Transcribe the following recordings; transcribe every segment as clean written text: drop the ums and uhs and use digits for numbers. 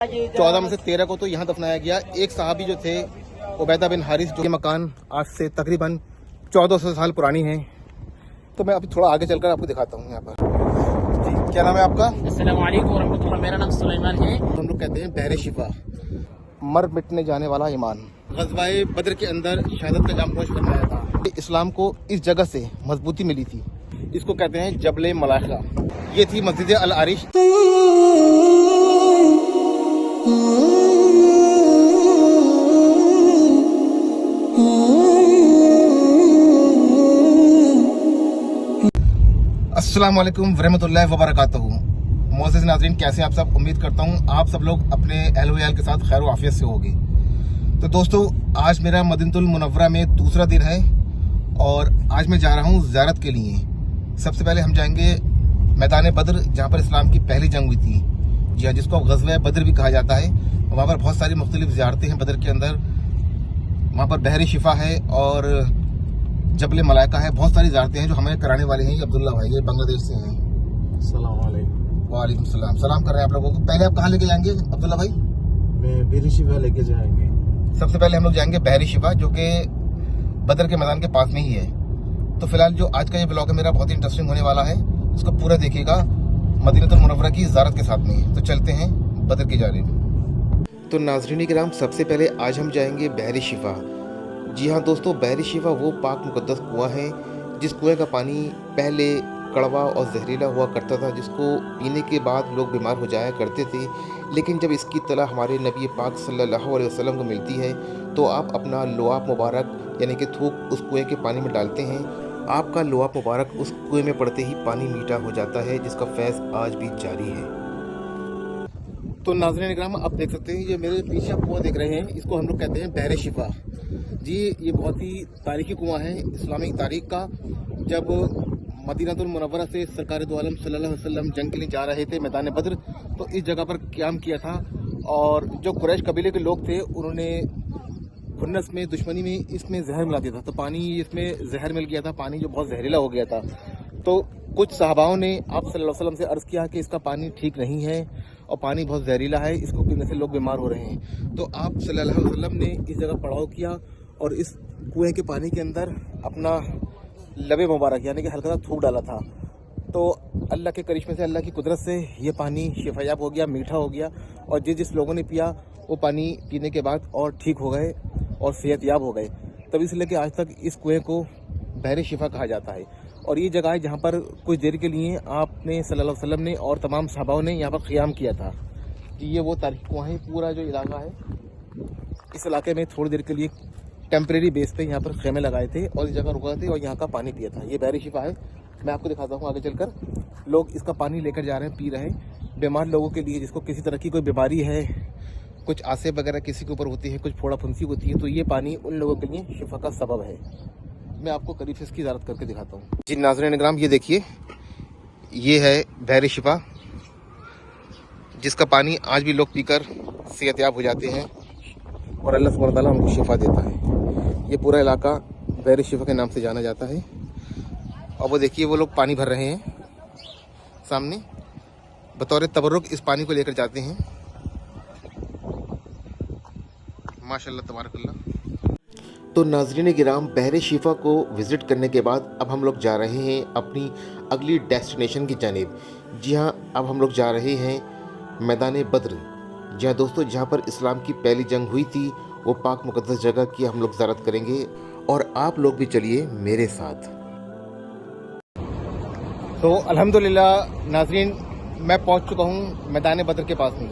14 में से 13 को तो यहाँ दफनाया गया। एक सहाबी जो थे उबैदा बिन हारिस, जो मकान आज से तकरीबन 1400 साल पुरानी है। तो मैं अभी थोड़ा आगे चलकर आपको दिखाता हूँ यहाँ पर। जी, क्या नाम है आपका? अस्सलाम वालेकुम रहमतुल्लाह। मेरा नाम सुलेमान है। हम लोग कहते हैं बहरे शिफा, मर मिटने जाने वाला ईमान। ग़ज़वाए बद्र के अंदर शहादत का जाम नोश फरमाया था। इस्लाम को इस जगह से मजबूती मिली थी। इसको कहते हैं जबले मलाइका। ये थी मस्जिद अल आरिश। अस्सलाम वालेकुम वरहमतुल्लाहि वबरकातुहू। मोअज़्ज़िज़ नाज़रीन, कैसे आप सब? उम्मीद करता हूँ आप सब लोग अपने अहल व अयाल के साथ खैर व आफियत से होंगे। तो दोस्तों, आज मेरा मदीनतुल मुनव्वरा में दूसरा दिन है और आज मैं जा रहा हूँ ज़ियारत के लिए। सबसे पहले हम जाएंगे मैदान बद्र, जहाँ पर इस्लाम की पहली जंग हुई थी। जी हाँ, जिसको ग़ज़वा बद्र भी कहा जाता है। वहाँ पर बहुत सारी मुख्तलिफ ज़ियारतें हैं बद्र के अंदर। वहाँ पर बहरे शिफा है और जबले मलाइका है। बहुत सारी ज़ियारतें हैं जो हमें कराने वाले हैं। ये अब्दुल्ला भाई, ये बांग्लादेश से हैं। अस्सलाम वालेकुम। वालेकुम सलाम। सलाम कर रहे हैं आप लोगों को। पहले आप कहाँ लेके जाएंगे अब्दुल्ला भाई? मैं बहरे शिफा लेके जाएंगे। सबसे पहले हम लोग जाएंगे बहरे शिफा, जो कि बद्र के मैदान के पास में ही है। तो फिलहाल जो आज का ये ब्लॉग है मेरा बहुत ही इंटरेस्टिंग होने वाला है। इसको पूरा देखिएगा मदीनतुल मुनव्वरा की ज़ियारत के साथ में। तो चलते हैं बद्र की जानिब। तो नाज़रीन किराम, सबसे पहले आज हम जाएंगे बहरे शिफा। जी हाँ दोस्तों, बहरे शिफा वो पाक मुकद्दस कुआं है जिस कुएं का पानी पहले कड़वा और जहरीला हुआ करता था, जिसको पीने के बाद लोग बीमार हो जाया करते थे। लेकिन जब इसकी तला हमारे नबी पाक सल्लल्लाहु अलैहि वसल्लम को मिलती है तो आप अपना लुआब मुबारक यानी कि थूक उस कुएं के पानी में डालते हैं। आपका लुआब मुबारक उस कुएं में पड़ते ही पानी मीठा हो जाता है, जिसका फैज़ आज भी जारी है। तो नाज़रीन इकराम, आप देख सकते हैं ये मेरे पीछे आप कुआं देख रहे हैं, इसको हम लोग कहते हैं बहरे शिफा। जी, ये बहुत ही तारीखी कुआं है इस्लामिक तारीख का। जब मदीनतुल मुनव्वरा से सरकार दो आलम सल्लल्लाहु अलैहि वसल्लम जंग के लिए जा रहे थे मैदान बद्र, तो इस जगह पर क़याम किया था। और जो कुरैश कबीले के लोग थे उन्होंने खुन्नस में, दुश्मनी में इसमें जहर मिला दिया था। तो पानी इसमें जहर मिल गया था, पानी जो बहुत जहरीला हो गया था। तो कुछ सहाबाओं ने आप सल्लल्लाहु अलैहि वसल्लम से अर्ज़ किया कि इसका पानी ठीक नहीं है और पानी बहुत जहरीला है, इसको पीने से लोग बीमार हो रहे हैं। तो आप सल्लल्लाहु अलैहि वसल्लम ने इस जगह पड़ाव किया और इस कुएं के पानी के अंदर अपना लबे मुबारक यानी कि हल्का सा थूक डाला था। तो अल्लाह के करिश्मे से, अल्लाह की कुदरत से ये पानी शिफायाब हो गया, मीठा हो गया। और जिस लोगों ने पिया वो पानी पीने के बाद और ठीक हो गए और सेहतयाब हो गए। तब इसलिए कि आज तक इस कुएं को बहरे शिफा कहा जाता है। और ये जगह है जहाँ पर कुछ देर के लिए आपने सल्लल्लाहु अलैहि वसल्लम ने और तमाम सहाबाओं ने यहाँ पर क़याम किया था। ये वो तारीख कुआं है। पूरा जो इलाका है, इस इलाके में थोड़ी देर के लिए टेम्परेरी बेस पे यहाँ पर खेमे लगाए थे और इस जगह रुका थे और यहाँ का पानी पिया था। ये बहरे शिफा है। मैं आपको दिखाता हूँ आगे चलकर। लोग इसका पानी लेकर जा रहे हैं, पी रहे हैं। बीमार लोगों के लिए, जिसको किसी तरह की कोई बीमारी है, कुछ आसे वगैरह किसी के ऊपर होती है, कुछ फोड़ा फुंसी होती है, तो ये पानी उन लोगों के लिए शिफा का सबब है। मैं आपको करीब से इसकी ज़ियारत करके दिखाता हूँ। जी नाज़रीन इकराम, ये देखिए, ये है बहरे शिफा, जिसका पानी आज भी लोग पीकर सेहतयाब हो जाते हैं और अल्लाह सुब्हानहू व तआला उनको शिफा देता है। ये पूरा इलाका बहरे शिफा के नाम से जाना जाता है। और वो देखिए, वो लोग पानी भर रहे हैं सामने, बतौर तबर्रुक इस पानी को लेकर जाते हैं। माशाल्लाह तबारकल्लाह। तो नाज़रीन गिराम, बहरे शिफा को विज़िट करने के बाद अब हम लोग जा रहे हैं अपनी अगली डेस्टिनेशन की जानिब। जी हाँ, अब हम लोग जा रहे हैं मैदान बद्र। जी हाँ दोस्तों, जहाँ पर इस्लाम की पहली जंग हुई थी, वो पाक मुकद्दस जगह की हम लोग ज़ियारत करेंगे। और आप लोग भी चलिए मेरे साथ। तो अल्हम्दुलिल्लाह नाज़रीन, मैं पहुँच चुका हूँ मैदान बद्र के पास में।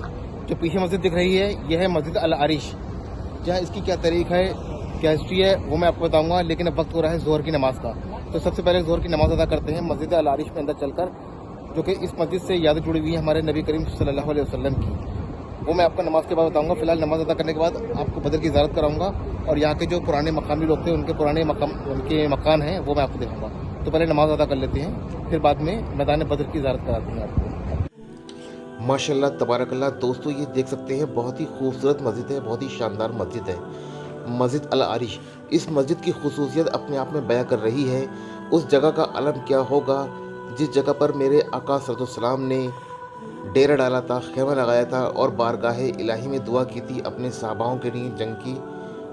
जो पीछे मस्जिद दिख रही है, यह है मस्जिद अल आरिश। जहाँ इसकी क्या तारीख है, क्या हिस्ट्री है, वो मैं आपको बताऊंगा। लेकिन अब वक्त हो रहा है ज़ोहर की नमाज़ का। तो सबसे पहले ज़ोहर की नमाज़ अदा करते हैं मस्जिद अल आरिश में अंदर चलकर, जो कि इस मस्जिद से यादें जुड़ी हुई हैं हमारे नबी करीम सल्लल्लाहु अलैहि वसल्लम की। वो मैं आपको नमाज़ के बाद बताऊंगा। फिलहाल नमाज़ अदा करने के बाद आपको बद्र की ज़ियारत कराऊंगा और यहाँ के जो पुराने मकामी लोग थे उनके पुराने मकान हैं वो मैं आपको दिखाऊंगा। तो पहले नमाज़ अदा कर लेते हैं, फिर बाद में मैदान बद्र की ज़ियारत कराते हैं आपको। माशाल्लाह तबारकल्लाह। दोस्तों, ये देख सकते हैं, बहुत ही खूबसूरत मस्जिद है, बहुत ही शानदार मस्जिद है मस्जिद अल आरिश। इस मस्जिद की खुसूसियत अपने आप में बयां कर रही है। उस जगह का अलम क्या होगा जिस जगह पर मेरे आका सल्लल्लाहु अलैहि वसल्लम ने डेरा डाला था, खेमा लगाया था और बारगाह इलाही में दुआ की थी अपने सहाबाओं के लिए, जंग की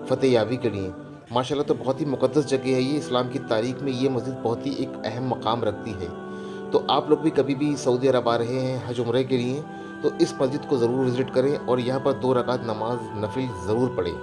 फतेह याबी के लिए। माशाल्लाह तो बहुत ही मुक़द्दस जगह है ये। इस्लाम की तारीख में ये मस्जिद बहुत ही एक अहम मकाम रखती है। तो आप लोग भी कभी भी सऊदी अरब आ रहे हैं हज उम्रे के लिए तो इस मस्जिद को ज़रूर विज़िट करें और यहाँ पर 2 रकात नमाज नफिल ज़रूर पढ़ें।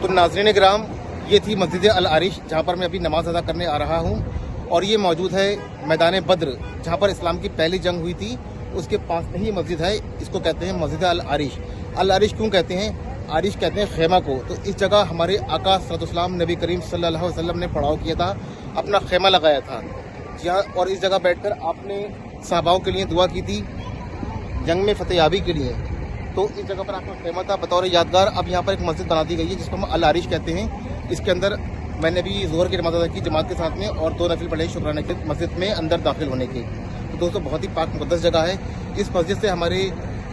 तो नाज़रीन किराम, ये थी मस्जिद अल आरिश जहाँ पर मैं अभी नमाज अदा करने आ रहा हूँ और ये मौजूद है मैदान बद्र जहाँ पर इस्लाम की पहली जंग हुई थी। उसके पास में ही मस्जिद है, इसको कहते हैं मस्जिद अल आरिश। अल आरिश क्यों कहते हैं? आरिश कहते हैं खेमा को। तो इस जगह हमारे आका सल्लल्लाहु नबी करीम सल्लल्लाहु अलैहि वसल्लम ने पड़ाव किया था, अपना खेमा लगाया था जी हाँ। और इस जगह बैठकर आपने सहाबाओं के लिए दुआ की थी जंग में फतेह याबी के लिए। तो इस जगह पर आपका खेमा था बतौर यादगार। अब यहाँ पर एक मस्जिद बना दी गई है जिसको हम अल आरिश कहते हैं। इसके अंदर मैंने भी ज़ोहर की नमाज़ अदा की जमात के साथ में और 2 नफिल पढ़े शुक्राने के मस्जिद में अंदर दाखिल होने के। तो दोस्तों बहुत ही पाक मुक़द्दस जगह है। इस मस्जिद से हमारे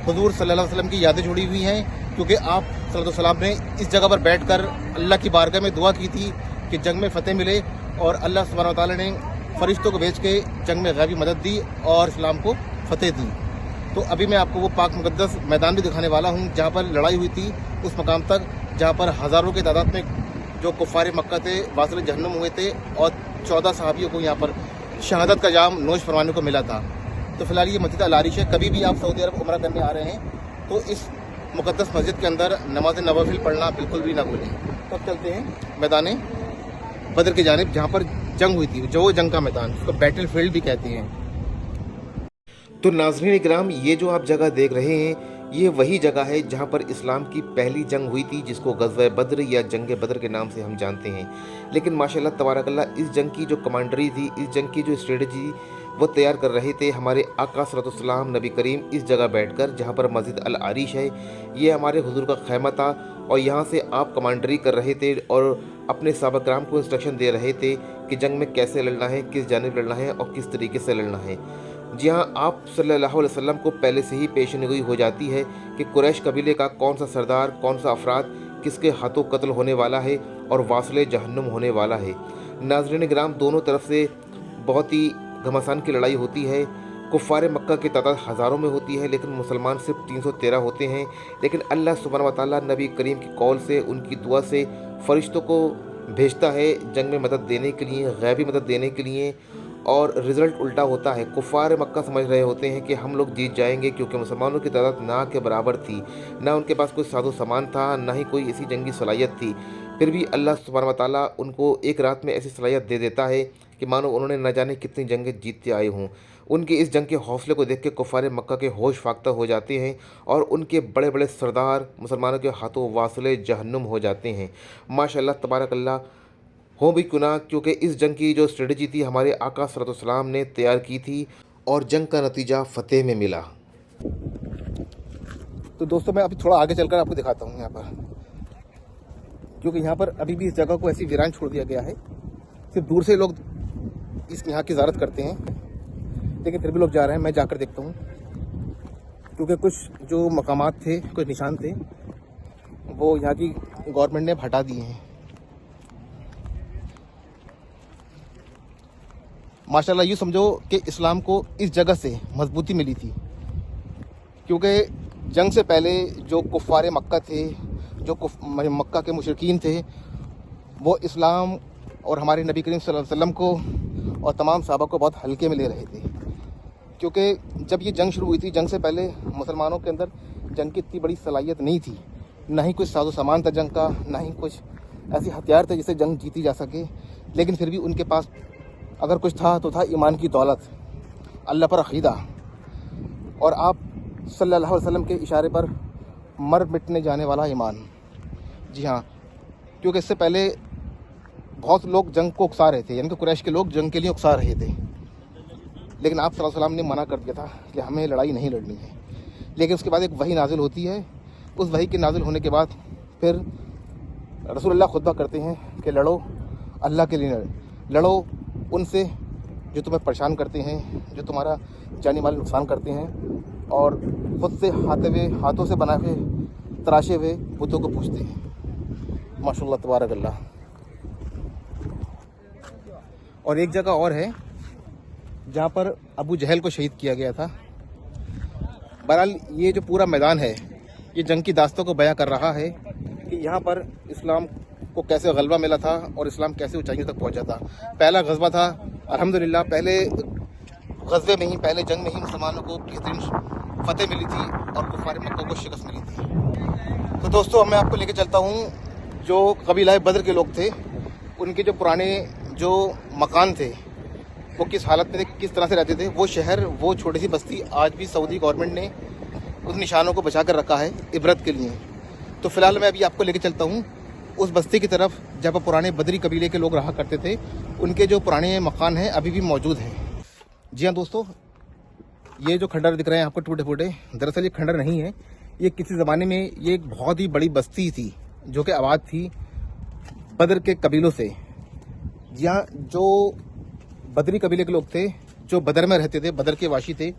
हुज़ूर सल्लल्लाहु अलैहि वसल्लम की यादें जुड़ी हुई हैं क्योंकि आप सल्लल्लाहु अलैहि वसल्लम ने इस जगह पर बैठकर अल्लाह की बारगाह में दुआ की थी कि जंग में फ़तेह मिले और अल्लाह सुब्हानहू व तआला ने फरिश्तों को भेज के जंग में गैबी मदद दी और इस्लाम को फ़तेह दी। तो अभी मैं आपको वो पाक मुक़द्दस मैदान भी दिखाने वाला हूँ जहाँ पर लड़ाई हुई थी, उस मकाम तक जहाँ पर हज़ारों की तादाद में जो कुफ़ार मक्का थे वासिल जहन्नुम हुए थे और 14 सहाबियों को यहाँ पर शहादत का जाम नोश फरमाने को मिला था। तो फिलहाल ये मस्जिद अल आरिश है। कभी भी आप सऊदी अरब उम्रा करने आ रहे हैं तो इस मुक़द्दस मस्जिद के अंदर नमाज नवाफिल पढ़ना बिल्कुल भी ना भूलें। तो अब चलते हैं मैदान बद्र की जानिब जहाँ पर जंग हुई थी, जो जंग का मैदान, उसको बैटल फील्ड भी कहते हैं। तो नाज़रीन इकराम, ये जो आप जगह देख रहे हैं ये वही जगह है जहाँ पर इस्लाम की पहली जंग हुई थी जिसको गज़वा बद्र या जंग बद्र के नाम से हम जानते हैं। लेकिन माशाल्लाह तबारकल्लाह इस जंग की जो कमांडरी थी, इस जंग की जो स्ट्रेटजी वो तैयार कर रहे थे हमारे आका सल्लल्लाहु अलैहि वसल्लम नबी करीम इस जगह बैठकर जहाँ पर मस्जिद अल आरिश है। ये हमारे हुजूर का खैमा था और यहाँ से आप कमांडरी कर रहे थे और अपने सहाबा किराम को इंस्ट्रक्शन दे रहे थे कि जंग में कैसे लड़ना है, किस जानिब लड़ना है और किस तरीके से लड़ना है। जी हाँ, आप सल्लल्लाहु अलैहि वसल्लम को पहले से ही पेशेनगोई हो जाती है कि कुरैश कबीले का कौन सा सरदार, कौन सा अफराद किसके हाथों कत्ल होने वाला है और वासिले जहन्नुम होने वाला है। नाज़रीन किराम, दोनों तरफ से बहुत ही घमासान की लड़ाई होती है। कुफ़ार मक्का की तादाद हज़ारों में होती है लेकिन मुसलमान सिर्फ 313 होते हैं। लेकिन अल्लाह सुब्हानहू व तआला नबी करीम की कौल से, उनकी दुआ से फ़रिश्तों को भेजता है जंग में मदद देने के लिए, गैबी मदद देने के लिए, और रिज़ल्ट उल्टा होता है। कुफ़ार मक्का समझ रहे होते हैं कि हम लोग जीत जाएंगे क्योंकि मुसलमानों की तादाद ना के बराबर थी, ना उनके पास कोई साजो सामान था, ना ही कोई ऐसी जंगी सलाहियत थी। फिर भी अल्लाह सुब्हानहू व तआला उनको एक रात में ऐसी सलाहियत दे देता है कि मानो उन्होंने न जाने कितनी जंगें जीतते आए हों। उनके इस जंग के हौसले को देख के कुफ़ार मक्का के होश फाख्ता हो जाते हैं और उनके बड़े बड़े सरदार मुसलमानों के हाथों वासिले जहन्नुम हो जाते हैं। माशाअल्लाह तबारकल्लाह हो भी क्यों ना, क्योंकि इस जंग की जो स्ट्रेटजी थी हमारे आका सल्लल्लाहु अलैहि वसल्लम ने तैयार की थी और जंग का नतीजा फ़तेह में मिला। तो दोस्तों मैं अभी थोड़ा आगे चलकर आपको दिखाता हूँ यहाँ पर, क्योंकि यहाँ पर अभी भी इस जगह को ऐसी वीरान छोड़ दिया गया है। सिर्फ दूर से लोग इस यहाँ की ज़ियारत करते हैं लेकिन फिर भी लोग जा रहे हैं। मैं जाकर देखता हूँ क्योंकि कुछ जो मकामात थे, कुछ निशान थे, वो यहाँ की गवर्नमेंट ने हटा दिए हैं। माशाल्लाह यूँ समझो कि इस्लाम को इस जगह से मजबूती मिली थी क्योंकि जंग से पहले जो कुफ़ार मक्का थे, जो मक्का के मुशरिकीन थे, वो इस्लाम और हमारे नबी करीम सल्लल्लाहु अलैहि वसल्लम को और तमाम सहाबा को बहुत हल्के में ले रहे थे। क्योंकि जब ये जंग शुरू हुई थी, जंग से पहले मुसलमानों के अंदर जंग की इतनी बड़ी सलाहियत नहीं थी, ना ही कुछ साजो सामान था जंग का, ना ही कुछ ऐसे हथियार थे जिससे जंग जीती जा सके। लेकिन फिर भी उनके पास अगर कुछ था तो था ईमान की दौलत, अल्लाह पर अक़ीदा और आप सल्लल्लाहु अलैहि वसल्लम के इशारे पर मर मिटने जाने वाला ईमान। जी हाँ, क्योंकि इससे पहले बहुत लोग जंग को उकसा रहे थे, यानी कि कुरैश के लोग जंग के लिए उकसा रहे थे, लेकिन आप सल्लल्लाहु अलैहि वसल्लम ने मना कर दिया था कि हमें लड़ाई नहीं लड़नी है। लेकिन उसके बाद एक वही नाजिल होती है। उस वही के नाजिल होने के बाद फिर रसूलुल्लाह खुतबा करते हैं कि लड़ो अल्लाह के लिए, लड़ो उनसे जो तुम्हें परेशान करते हैं, जो तुम्हारा जानी माल नुकसान करते हैं और ख़ुद से हाथों से बना के तराशे हुए बुतों को पूछते हैं। माशाअल्लाह तबारक अल्लाह। और एक जगह और है जहाँ पर अबू जहल को शहीद किया गया था बहरहाल ये जो पूरा मैदान है ये जंग की दास्तों को बयां कर रहा है कि यहाँ पर इस्लाम को कैसे गलबा मिला था और इस्लाम कैसे ऊंचाइयों तक पहुँचा था। पहला गज़वा था अल्हम्दुलिल्लाह, पहले गज़वे में ही, पहले जंग में ही मुसलमानों को बेहतरीन फतेह मिली थी और कुफार मक्का को शिकस्त मिली थी। तो दोस्तों मैं आपको लेके चलता हूँ जो कबीला बदर के लोग थे, उनके जो पुराने जो मकान थे वो किस हालत में थे, किस तरह से रहते थे। वो शहर, वो छोटी सी बस्ती आज भी सऊदी गवर्नमेंट ने उस निशानों को बचा कर रखा है इबरत के लिए। तो फिलहाल मैं अभी आपको लेके चलता हूँ उस बस्ती की तरफ जहाँ पर पुराने बदरी कबीले के लोग रहा करते थे। उनके जो पुराने मकान हैं अभी भी मौजूद हैं। जी हाँ दोस्तों, ये जो खंडर दिख रहे हैं आपको टूटे फूटे, दरअसल ये खंडर नहीं है, ये किसी ज़माने में ये एक बहुत ही बड़ी बस्ती थी जो कि आबाद थी बदर के कबीलों से। जी हाँ, जो बदरी कबीले के लोग थे जो बदर में रहते थे, बदर के वासी थे,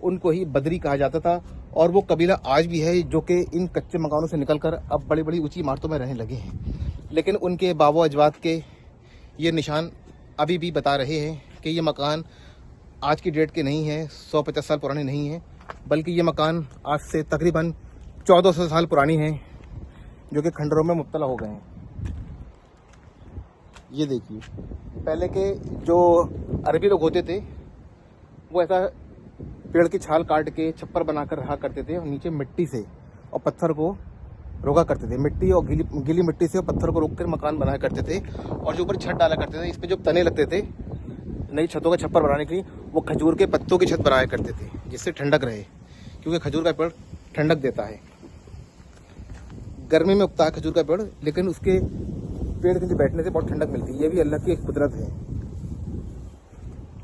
उनको ही बदरी कहा जाता था। और वो कबीला आज भी है जो कि इन कच्चे मकानों से निकलकर अब बड़ी बड़ी ऊंची इमारतों में रहने लगे हैं। लेकिन उनके बाबा अजवाद के ये निशान अभी भी बता रहे हैं कि ये मकान आज की डेट के नहीं है, 150 साल पुराने नहीं हैं, बल्कि ये मकान आज से तकरीबन 1400 साल पुरानी हैं जो कि खंडरों में मुब्तला हो गए हैं। ये देखिए, पहले के जो अरबी लोग होते थे वो ऐसा पेड़ की छाल काट के छप्पर बनाकर रहा करते थे और नीचे मिट्टी से और पत्थर को रोका करते थे। मिट्टी और गीली मिट्टी से और पत्थर को रोक कर मकान बनाया करते थे। और जो ऊपर छत डाला करते थे, इस पे जो तने लगते थे नई छतों का छप्पर बनाने के लिए, वो खजूर के पत्तों की छत बनाया करते थे जिससे ठंडक रहे, क्योंकि खजूर का पेड़ ठंडक देता है। गर्मी में उगता है खजूर का पेड़, लेकिन उसके पेड़ के नीचे बैठने से बहुत ठंडक मिलती है। ये भी अल्लाह की एक कुदरत है,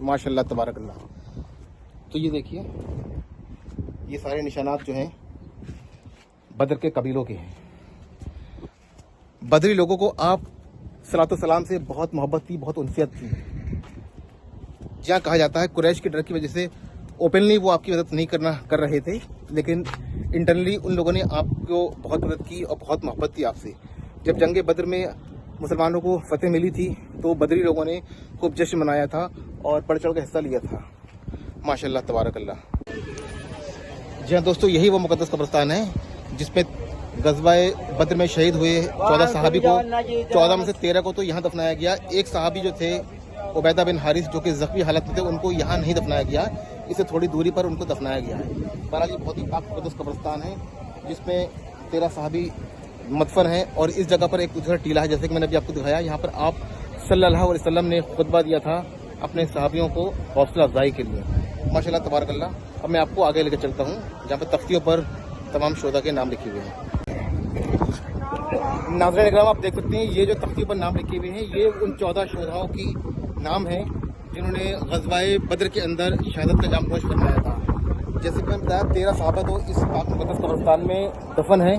माशाल्लाह तबारक अल्लाह। तो ये देखिए, ये सारे निशानात जो हैं बदर के कबीलों के हैं। बदरी लोगों को आप सलातो सलाम से बहुत मोहब्बत थी, बहुत उनसियत थी। जहाँ कहा जाता है कुरैश के डर की वजह से ओपनली वो आपकी मदद नहीं कर रहे थे, लेकिन इंटरनली उन लोगों ने आपको बहुत मदद की और बहुत मोहब्बत थी आपसे। जब जंग बदर में मुसलमानों को फतेह मिली थी तो बदरी लोगों ने खूब जश्न मनाया था और बढ़ चढ़ कर हिस्सा लिया था। माशाल्लाह तबारक अल्लाह। जी हाँ दोस्तों, यही वो मुकद्दस कब्रिस्तान है जिसमें गज़वाए बद्र में शहीद हुए 14 सहाबी को, 14 में से 13 को तो यहाँ दफनाया गया। एक सहाबी जो थे उबैदा बिन हारिस, जो कि जख्मी हालत में थे, उनको यहाँ नहीं दफनाया गया, इससे थोड़ी दूरी पर उनको दफनाया गया है। बहरहाल ये बहुत ही पाक मुकद्दस कब्रिस्तान है जिसमें 13 सहाबी मदफन है। और इस जगह पर एक उधर टीला है, जैसे कि मैंने अभी आपको दिखाया। यहाँ पर आप सल्लल्लाहु अलैहि वसल्लम ने खुतबा दिया था अपने सहाबियों को हौसला अफजाई के लिए। माशाल्लाह तबारक अल्लाह। अब मैं आपको आगे लेकर चलता हूँ जहाँ पर तख्तियों पर तमाम शोधा के नाम लिखे हुए हैं। नाज़रीन इकराम, आप देख सकते हैं ये जो तख्तियों पर नाम लिखे हुए हैं ये उन 14 शोधाओं की नाम है जिन्होंने ग़ज़वाए बद्र के अंदर शहादत का जाम नोश फरमाया था। जैसे कि मैंने बताया 13 सहाबा तो इस पाक मुक़द्दस कब्रिस्तान में दफन है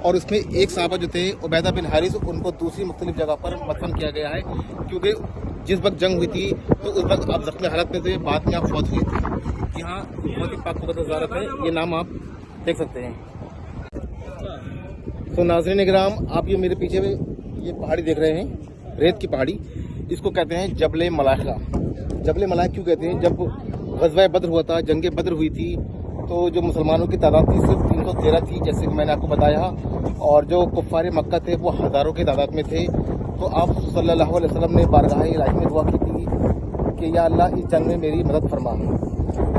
और उसमें एक सहाबा जो थे उबैदा बिन हारिस, उनको दूसरी मुख्तलिफ जगह पर मदफन किया गया है, क्योंकि जिस वक्त जंग हुई थी तो उस वक्त आप जख्मी हालत में थे, बाद में आप फौत हुए थे। यहाँ बहुत ही पाक मुक़द्दस ज़ारत है, ये नाम आप देख सकते हैं। तो नाज़रीन इकराम, आप ये मेरे पीछे ये पहाड़ी देख रहे हैं, रेत की पहाड़ी, इसको कहते हैं जबल मलाइका। जबल मलाइका क्यों कहते हैं? जब ग़ज़वा बद्र हुआ था, जंग बद्र हुई थी, तो जो मुसलमानों की तादाद थी सिर्फ 313 थी, जैसे कि मैंने आपको बताया, और जो कुफ़ार मक्का थे वो हज़ारों की तादाद में थे। तो आप सल्लल्लाहु अलैहि वसल्लम ने बारगाह इलाही में दुआ की थी कि या अल्लाह इस जंग में मेरी मदद फरमा।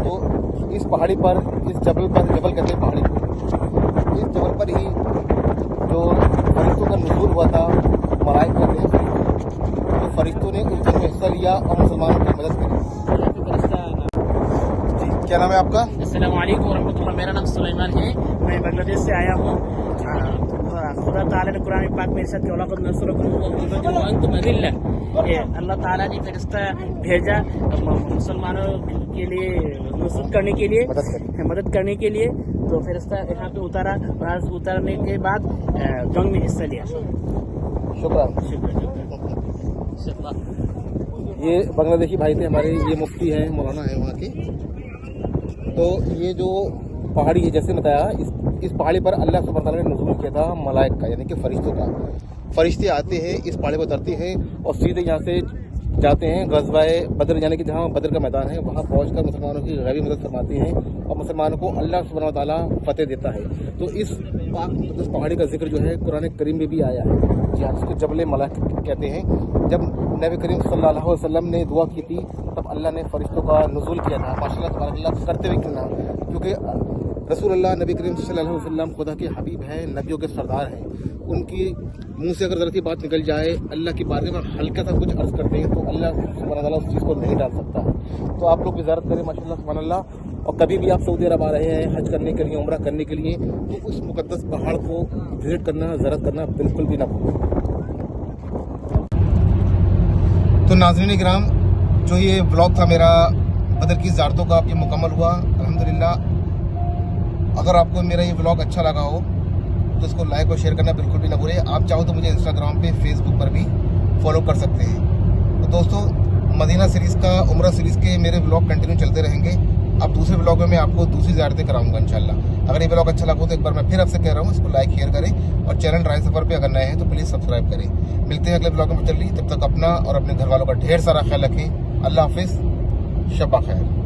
तो इस पहाड़ी पर, इस जबल पर, जबल कहते हैं पहाड़ी को, इस जबल पर ही जो फरिश्तों का नुज़ूल हुआ था, मलाइक कहते हैं, तो फरिश्तों ने उस जंग में हिस्सा लिया और मुसलमानों की मदद करी। जी, क्या नाम है आपका? अस्सलाम वालेकुम वरहमतुल्लाह। मेरा नाम सुलेमान है, मैं बांग्लादेश से आया हूँ। खुदा ताला ने कुरान पाक में इरशाद किया, वलक़द नसरकुम व अंतुम अज़िल्ला। ये अल्लाह ताला ने फरिश्ता भेजा मुसलमानों के लिए नुसरत करने के लिए, मदद करने के लिए। तो फरिश्ता यहाँ पे उतारा और आज उतारने के बाद जंग में हिस्सा लिया। शुक्रिया। ये बांग्लादेशी भाई थे हमारे, ये मुफ्ती हैं, मौलाना है वहाँ के। तो ये जो पहाड़ी है, जैसे बताया, इस पहाड़ी पर अल्लाह सुब्हानहू व तआला ने नुज़ूल किया था मलाइक का, यानी कि फरिश्तों का। फरिश्ते आते हैं, इस पहाड़ी पर उतरते हैं और सीधे यहाँ से जाते हैं गज़वाए बदर, यानी कि जहाँ बदर का मैदान है, वहाँ पहुंचकर मुसलमानों की गैबी मदद फरमाते हैं और मुसलमानों को अल्लाह सुब्हानहू व तआला फतेह देता है। तो इस पहाड़ी का जिक्र जो है कुरान करीम में भी आया है। जी हाँ, जिसको जबल मलाक कहते हैं। जब नबी करीम सल्लल्लाहु अलैहि वसल्लम ने दुआ की थी तब अल्लाह ने फरिश्तों का नुज़ूल किया था। माशाअल्लाह तबारकल्लाह करते हुए क्यों ना, क्योंकि रसूलुल्लाह नबी करीम सल्लल्लाहु अलैहि वसल्लम खुदा के हबीब हैं, नबियों के सरदार हैं। उनकी मुंह से अगर ज़रा सी बात निकल जाए, अल्लाह की बारगाह में हल्का सा कुछ अर्ज़ करते हैं तो अल्लाह सुब्हानहू व तआला उस चीज़ को नहीं डाल सकता है। तो आप लोग भी ज़ियारत करें माशाअल्लाह सुब्हानअल्लाह। और कभी भी आप सऊदी अरब आ रहे हैं हज करने के लिए, उम्रा करने के लिए, तो उस मुकद्दस पहाड़ को विजिट करना, ज़ियारत करना बिल्कुल भी ना भूलें। तो नाज़रीन इकराम, जो ये व्लॉग था मेरा बदर की ज़ियारतों का, ये मुकम्मल हुआ अल्हम्दुलिल्लाह। अगर आपको मेरा ये व्लॉग अच्छा लगा हो तो इसको लाइक और शेयर करना बिल्कुल भी ना भूलें। आप चाहो तो मुझे इंस्टाग्राम पे, फेसबुक पर भी फॉलो कर सकते हैं। तो दोस्तों, मदीना सीरीज़ का, उम्रा सीरीज़ के मेरे व्लॉग कंटिन्यू चलते रहेंगे। अब दूसरे व्लॉग में मैं आपको दूसरी ज़ियारतें कराऊंगा इंशाल्लाह। अगर ये व्लॉग अच्छा लगा हो तो एक बार मैं फिर आपसे कह रहा हूँ, इसको लाइक शेयर करें और चैनल ड्राइव सफ़र पे अगर नए हैं तो प्लीज़ सब्सक्राइब करें। मिलते हैं अगले व्लॉग में। तब तक अपना और अपने घर वालों का ढेर सारा ख्याल रखें। अल्लाह हाफिज़, शब खैर।